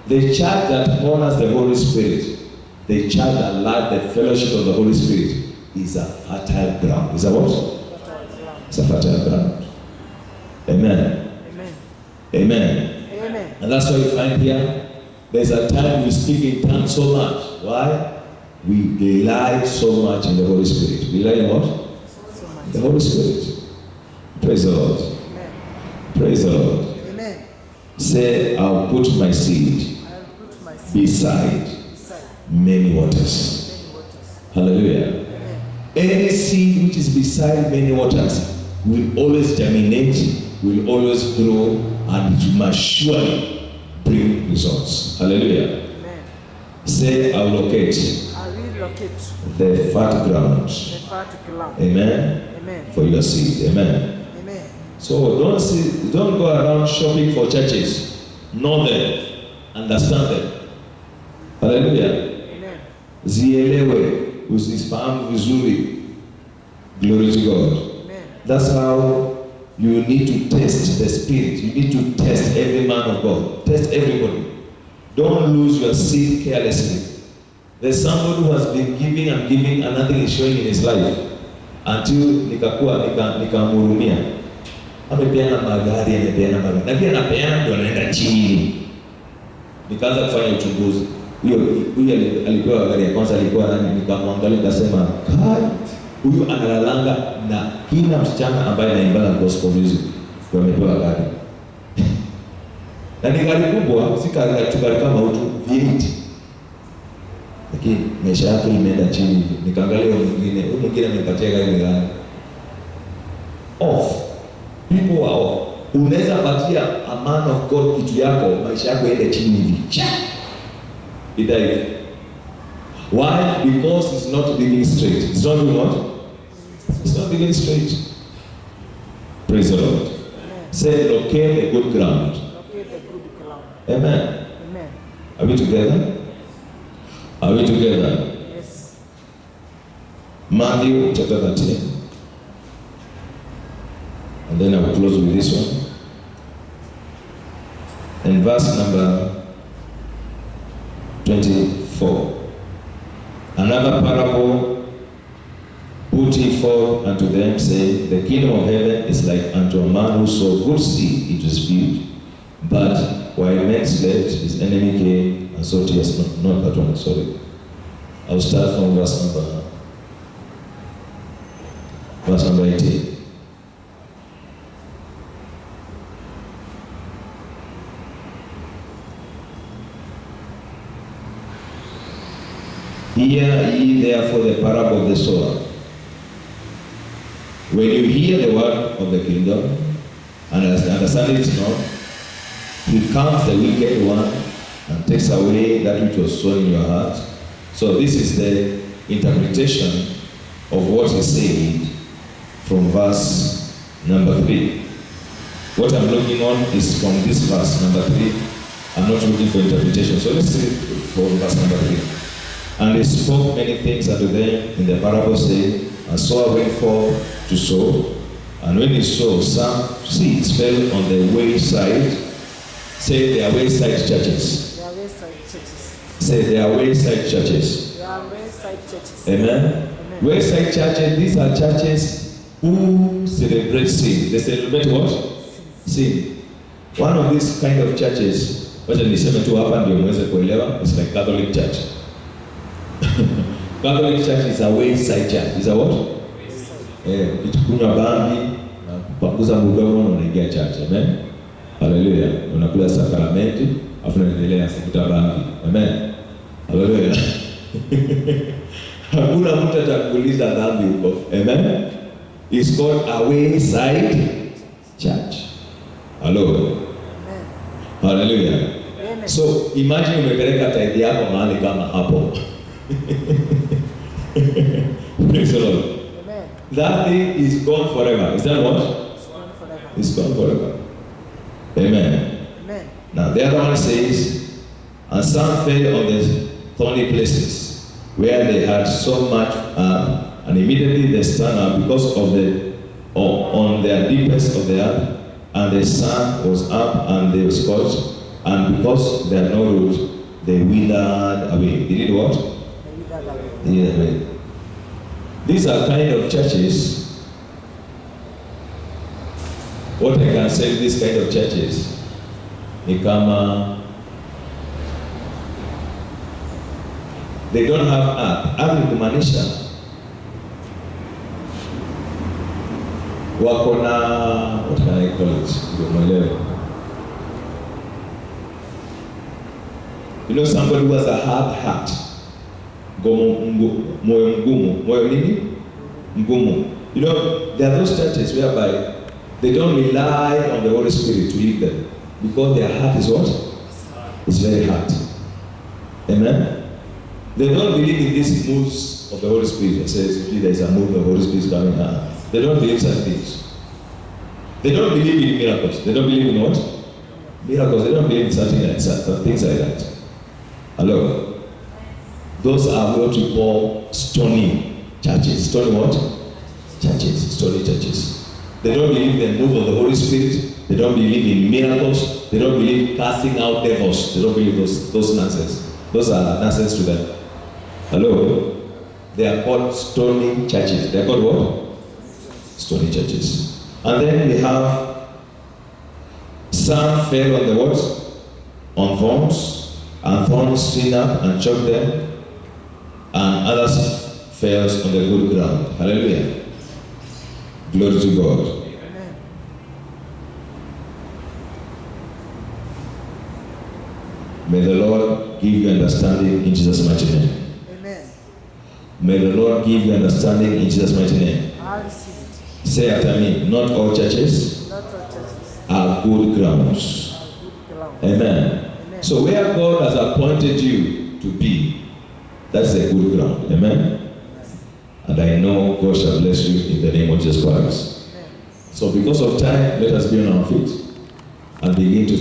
The church that honors the Holy Spirit, the church that loves the fellowship of the Holy Spirit, is a fertile ground. Is that what? Fertile ground. It's a fertile ground. Amen. Amen. Amen. Amen. And that's why you find here, there's a time we speak in tongues so much. Why? We rely so much in the Holy Spirit. We rely in what? So much. The Holy Spirit. Praise the Lord. Amen. Praise the Lord. Amen. Say, I'll put my seed I will put my seed beside beside many waters. many waters. Hallelujah. Amen. Any seed which is beside many waters will always germinate, will always grow, and it must surely bring results. Hallelujah. Amen. Say, I'll locate I will locate the fat ground. the fertile ground. Amen. Amen. For your seed. Amen. Amen. So don't go around shopping for churches. Know them. Understand them. Hallelujah. Amen. Zielewe. Uzifahamu vizuri. Glory to God. Amen. That's how you need to test the spirit. You need to test every man of God. Test everybody. Don't lose your seed carelessly. There's somebody who has been giving and giving and nothing is showing in his life. Until nikamhurumia. Amepeana magari, amepeana magari. Na pia anapeana ndio anaenda chini. Nikaanza kufanya uchunguzi. Huyo alipewa gari ya kwanza alikuwa nani? Nikamwangalia nikasema, "Kai, huyu analalanga na kila msichana ambaye anaimba gospel music ndio amepewa gari." Na ni gari kubwa, si gari kama utu V8. Lakini maisha yake imeenda chini. Nikaangalia huyo mwingine amepatia gari gani? Off. People are off. Unaweza patia a man of God kitu yako, maisha yako iende chini hivi. Idai. Why? Because it's not living straight. It's not doing what? It's not living straight. Praise the Lord. Amen. Say, locate the good ground. Locate the good ground. Amen. Amen. Are we together? Are we together? Yes. Matthew chapter 13. And then I will close with this one. And verse number 24. Another parable put he forth unto them, saying, The kingdom of heaven is like unto a man who sowed good seed into his field. But while men slept, his enemy came and sowed tears. Not that one, sorry. I'll start from verse number 18. Hear ye therefore the parable of the sower. When you hear the word of the kingdom and understand it not, here comes the wicked one and takes away that which was sown in your heart. So this is the interpretation of what he said from verse number 3. What I'm looking on is from this verse number 3. I'm not looking for interpretation. So let's see from verse number 3. And he spoke many things unto them in the parable, saying, A sower went forth to sow, and when he sowed, some seeds fell on the wayside. Say they are wayside churches. They are wayside churches. Say they are wayside churches. They are wayside churches. Amen. Amen. Wayside churches, these are churches who celebrate sin. They celebrate what? Sin. One of these kind of churches, wacha niseme tu hapa ndio muweze kuelewa, is like Catholic Church. Catholic Church is a wayside church. Is a what? Ukikunywa bangi na kupanguza mdomo na unaingia church. Amen. Hallelujah. Unakula sakramenti afu unaendelea kuvuta bangi. Amen. Hallelujah. Hakuna mtu atakuuliza dhambi huko. Amen. It's called a wayside church. Hello. Amen. Hallelujah. Amen. So imagine umepeleka tithe yako mahali kama hapo. Praise the Lord. Amen. That thing is gone forever. Is that what? It's gone forever. It's gone forever. Amen. Amen. Now the other one says, and some fell on the thorny places, where they had so much and immediately they sprang up because of the on their deepest of the earth, and the sun was up and they were scorched, and because they had no root, they withered away. They did what? They withered away. These are kind of churches. What I can say, these kind of churches, they come. They don't have earth. Earth ni kumaanisha wako na, what can I call it? Ndio mwelewe. You know, somebody who has a hard heart. Moyo mgumu. Moyo nini? Mgumu. You know, there are those churches whereby they don't rely on the Holy Spirit to lead them, because their heart is what? It's very hard. Amen? They don't believe in these moves of the Holy Spirit. It says, there is a move of the Holy Spirit coming out. They don't believe such things. They don't believe in miracles. They don't believe in what? Miracles. They don't believe in something like that, things like that. Hello? Those are what we call stony churches. Stony what? Churches. Stony churches. They don't believe in the move of the Holy Spirit. They don't believe in miracles. They don't believe in casting out devils. They don't believe those nonsense. Those are nonsense to them. Hello? They are called stony churches. They are called what? Stony churches. And then we have some fell on the what? On thorns, and thorns sprang up and choked them, and others fell on the good ground. Hallelujah. Glory to God. Amen. May the Lord give you understanding in Jesus' mighty name. Amen. May the Lord give you understanding in Jesus' mighty name. I receive it. Say after me, not all churches Not all churches are good grounds. are good ground. Amen. Amen. So where God has appointed you to be, that's a good ground. Amen. And I know God shall bless you in the name of Jesus Christ. Amen. So because of time, let us be on our feet and begin to